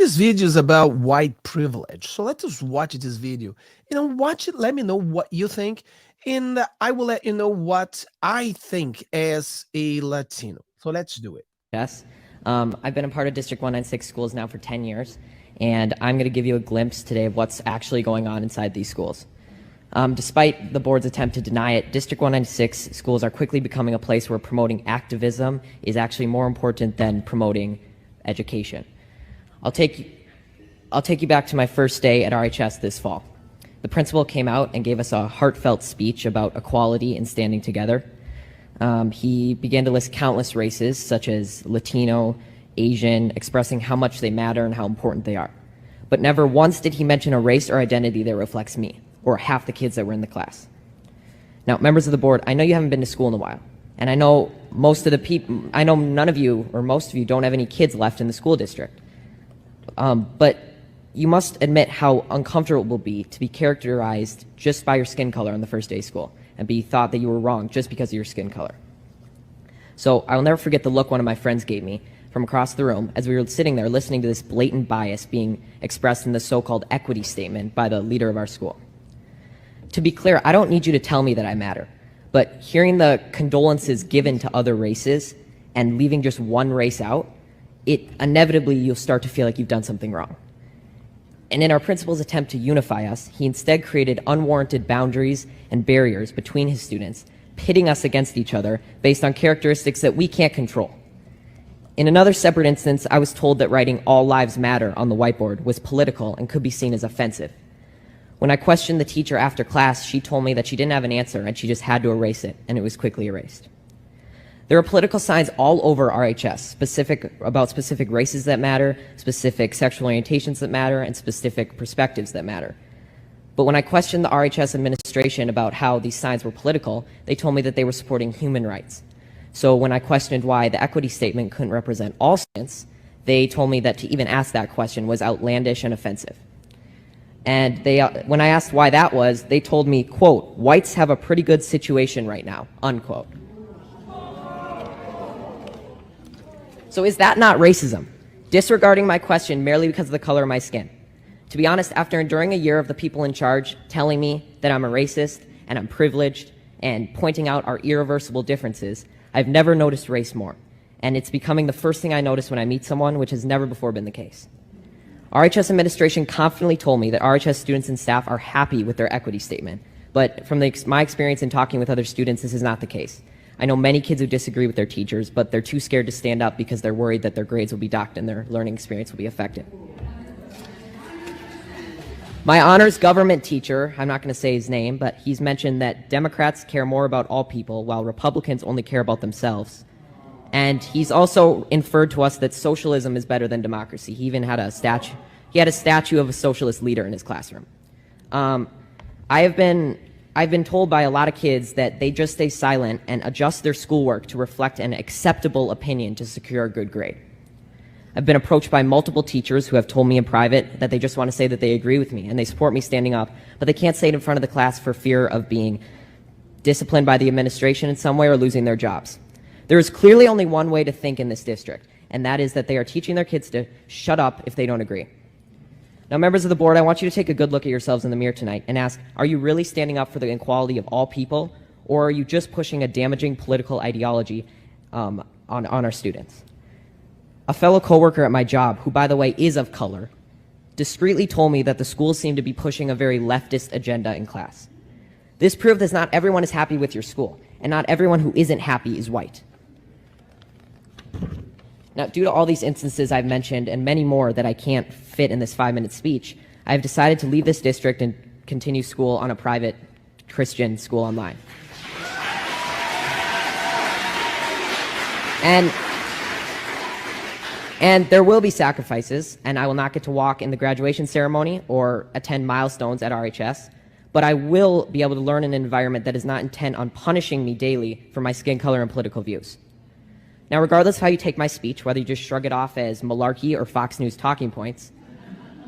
This video is about white privilege. So let us watch this video. Watch it. Let me know what you think. And I will let you know what I think as a Latino. So let's do it. Yes. I've been a part of District 196 schools now for 10 years, and I'm going to give you a glimpse today of what's actually going on inside these schools. Despite the board's attempt to deny it, District 196 schools are quickly becoming a place where promoting activism is actually more important than promoting education. I'll take you back to my first day at RHS this fall. The principal came out and gave us a heartfelt speech about equality and standing together. He began to list countless races, such as Latino, Asian, expressing how much they matter and how important they are. But never once did he mention a race or identity that reflects me, or half the kids that were in the class. Now, members of the board, I know you haven't been to school in a while, and I know none of you, or most of you, don't have any kids left in the school district. But you must admit how uncomfortable it will be to be characterized just by your skin color on the first day of school, and be thought that you were wrong just because of your skin color. So I will never forget the look one of my friends gave me from across the room as we were sitting there listening to this blatant bias being expressed in the so-called equity statement by the leader of our school. To be clear, I don't need you to tell me that I matter, but hearing the condolences given to other races and leaving just one race out, inevitably you'll start to feel like you've done something wrong. And in our principal's attempt to unify us, he instead created unwarranted boundaries and barriers between his students, pitting us against each other based on characteristics that we can't control. In another separate instance, I was told that writing "All Lives Matter" on the whiteboard was political and could be seen as offensive. When I questioned the teacher after class, she told me that she didn't have an answer and she just had to erase it, and it was quickly erased. There are political signs all over RHS, about specific races that matter, specific sexual orientations that matter, and specific perspectives that matter. But when I questioned the RHS administration about how these signs were political, they told me that they were supporting human rights. So when I questioned why the equity statement couldn't represent all students, they told me that to even ask that question was outlandish and offensive. And when I asked why that was, they told me, quote, "Whites have a pretty good situation right now," unquote. So is that not racism? Disregarding my question merely because of the color of my skin? To be honest, after enduring a year of the people in charge telling me that I'm a racist and I'm privileged and pointing out our irreversible differences, I've never noticed race more. And it's becoming the first thing I notice when I meet someone, which has never before been the case. RHS administration confidently told me that RHS students and staff are happy with their equity statement. But from my experience in talking with other students, this is not the case. I know many kids who disagree with their teachers, but they're too scared to stand up because they're worried that their grades will be docked and their learning experience will be affected. My honors government teacher, I'm not going to say his name, but he's mentioned that Democrats care more about all people while Republicans only care about themselves. And he's also inferred to us that socialism is better than democracy. He even had a statue of a socialist leader in his classroom. I've been told by a lot of kids that they just stay silent and adjust their schoolwork to reflect an acceptable opinion to secure a good grade. I've been approached by multiple teachers who have told me in private that they just want to say that they agree with me and they support me standing up, but they can't say it in front of the class for fear of being disciplined by the administration in some way or losing their jobs. There is clearly only one way to think in this district, and that is that they are teaching their kids to shut up if they don't agree. Now, members of the board, I want you to take a good look at yourselves in the mirror tonight and ask, are you really standing up for the equality of all people, or are you just pushing a damaging political ideology on our students? A fellow coworker at my job, who by the way is of color, discreetly told me that the schools seem to be pushing a very leftist agenda in class. This proved that not everyone is happy with your school, and not everyone who isn't happy is white. Now, due to all these instances I've mentioned and many more that I can't fit in this 5-minute speech, I've decided to leave this district and continue school on a private Christian school online. And there will be sacrifices, and I will not get to walk in the graduation ceremony or attend milestones at RHS, but I will be able to learn in an environment that is not intent on punishing me daily for my skin color and political views. Now, regardless of how you take my speech, whether you just shrug it off as malarkey or Fox News talking points,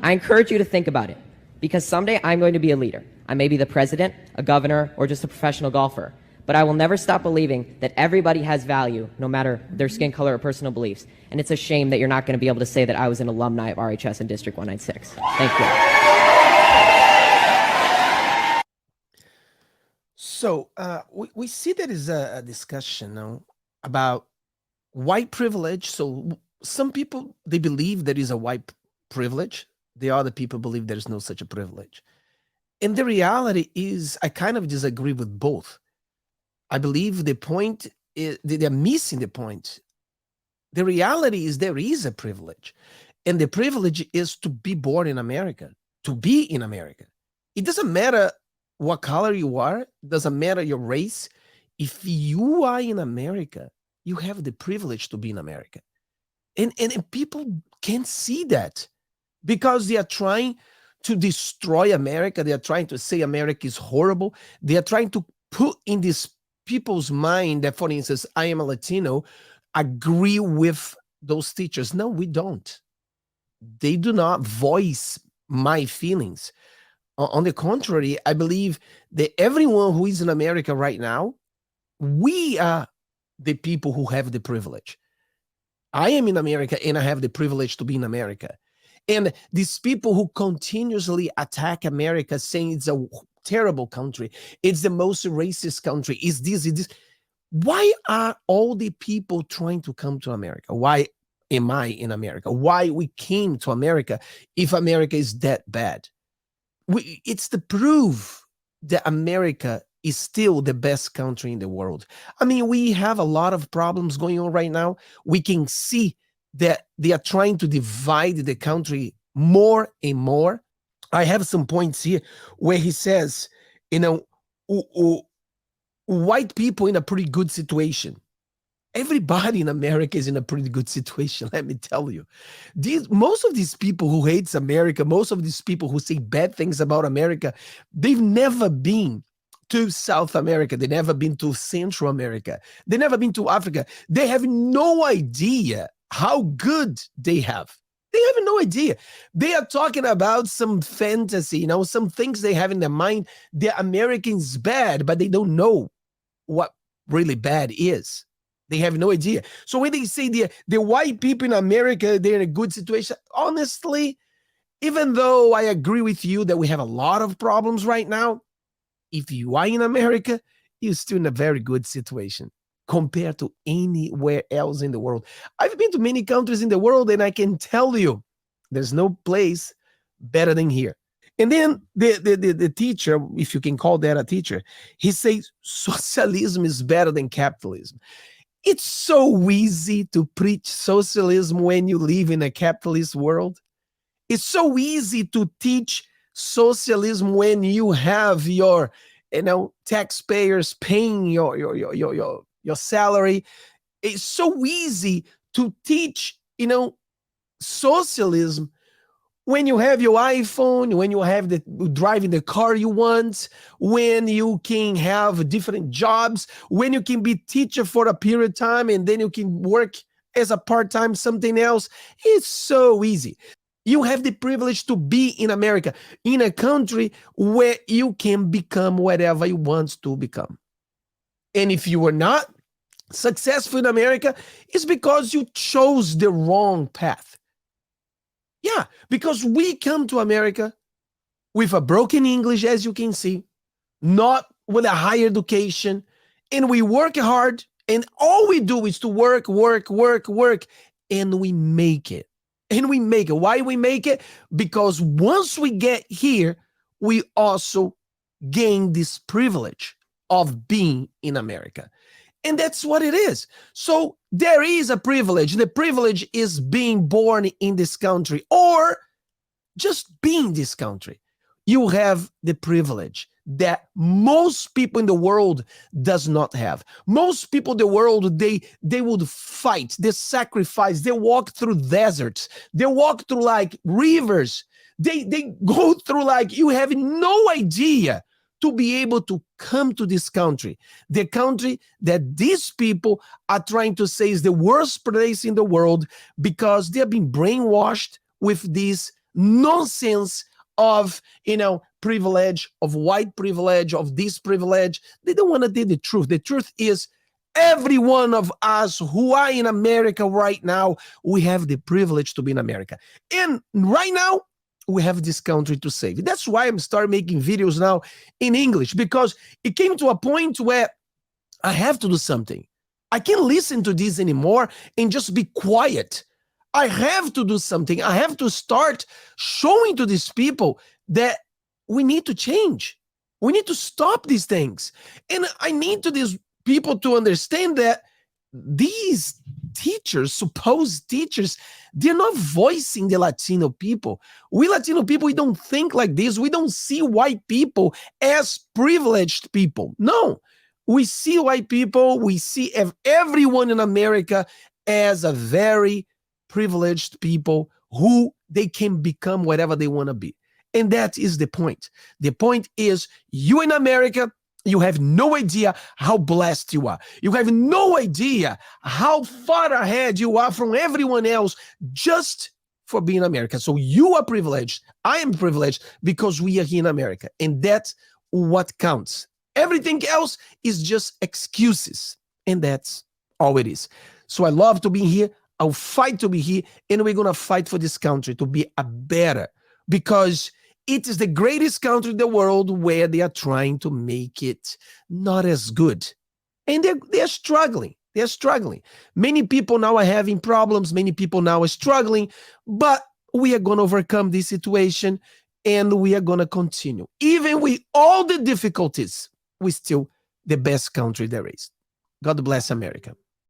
I encourage you to think about it, because someday I'm going to be a leader. I may be the president, a governor, or just a professional golfer, But I will never stop believing that everybody has value, no matter their skin color or personal beliefs. And it's a shame that you're not going to be able to say that I was an alumni of RHS in District 196. Thank you. So we see there is a discussion now about white privilege. So some people, they believe there is a white privilege. The other people believe there is no such a privilege. And the reality is, I kind of disagree with both. I believe the point is they're missing the point. The reality is there is a privilege, and the privilege is to be born in America, to be in America. It doesn't matter what color you are, it doesn't matter your race. If you are in America, you have the privilege to be in America. And people can't see that because they are trying to destroy America. They are trying to say America is horrible. They are trying to put in these people's mind that, for instance, I am a Latino, agree with those teachers. No, we don't. They do not voice my feelings. On the contrary, I believe that everyone who is in America right now, we are the people who have the privilege. I am in America and I have the privilege to be in America. And these people who continuously attack America saying it's a terrible country, it's the most racist country, is this. Why are all the people trying to come to America? Why am I in America? Why we came to America if America is that bad? It's the proof that America is still the best country in the world. I mean, we have a lot of problems going on right now. We can see that they are trying to divide the country more and more. I have some points here where he says, you know, white people in a pretty good situation. Everybody in America is in a pretty good situation, let me tell you. Most of these people who hates America, most of these people who say bad things about America, they've never been to South America. They've never been to Central America. They've never been to Africa. They have no idea how good they have. They have no idea. They are talking about some fantasy, some things they have in their mind. The Americans bad, but they don't know what really bad is. They have no idea. So when they say the white people in America, they're in a good situation, honestly, even though I agree with you that we have a lot of problems right now, if you are in America, you're still in a very good situation compared to anywhere else in the world. I've been to many countries in the world, and I can tell you there's no place better than here. And then the teacher, if you can call that a teacher, he says socialism is better than capitalism. It's so easy to preach socialism when you live in a capitalist world. It's so easy to teach socialism when you have your, taxpayers paying your salary. It's so easy to teach, socialism when you have your iPhone, when you have driving the car you want, when you can have different jobs, when you can be teacher for a period of time and then you can work as a part-time something else. It's so easy. You have the privilege to be in America, in a country where you can become whatever you want to become. And if you are not successful in America, it's because you chose the wrong path. Yeah, because we come to America with a broken English, as you can see, not with a higher education, and we work hard, and all we do is to work, and we make it. And we make it. Why we make it? Because once we get here, we also gain this privilege of being in America. And that's what it is. So there is a privilege. The privilege is being born in this country or just being in this country. You have the privilege that most people in the world does not have. Most people in the world, they would fight, they sacrifice, they walk through deserts, they walk through like rivers, they go through like, you have no idea, to be able to come to this country, the country that these people are trying to say is the worst place in the world because they have been brainwashed with this nonsense of, privilege, of white privilege, of this privilege. They don't want to do the truth. The truth is, every one of us who are in America right now, we have the privilege to be in America. And right now, we have this country to save. That's why I'm starting making videos now in English, because it came to a point where I have to do something. I can't listen to this anymore and just be quiet. I have to do something. I have to start showing to these people that we need to change. We need to stop these things. And I need to these people to understand that these teachers, supposed teachers, they're not voicing the Latino people. We Latino people, we don't think like this. We don't see white people as privileged people. No, we see white people, we see everyone in America as a very privileged people who they can become whatever they want to be. And that is the point. The point is, you in America, you have no idea how blessed you are. You have no idea how far ahead you are from everyone else just for being American. So you are privileged. I am privileged because we are here in America. And that's what counts. Everything else is just excuses. And that's all it is. So I love to be here. I'll fight to be here. And we're going to fight for this country to be a better, because it is the greatest country in the world where they are trying to make it not as good. And they're struggling. They're struggling. Many people now are having problems. Many people now are struggling. But we are going to overcome this situation, and we are going to continue. Even with all the difficulties, we're still the best country there is. God bless America.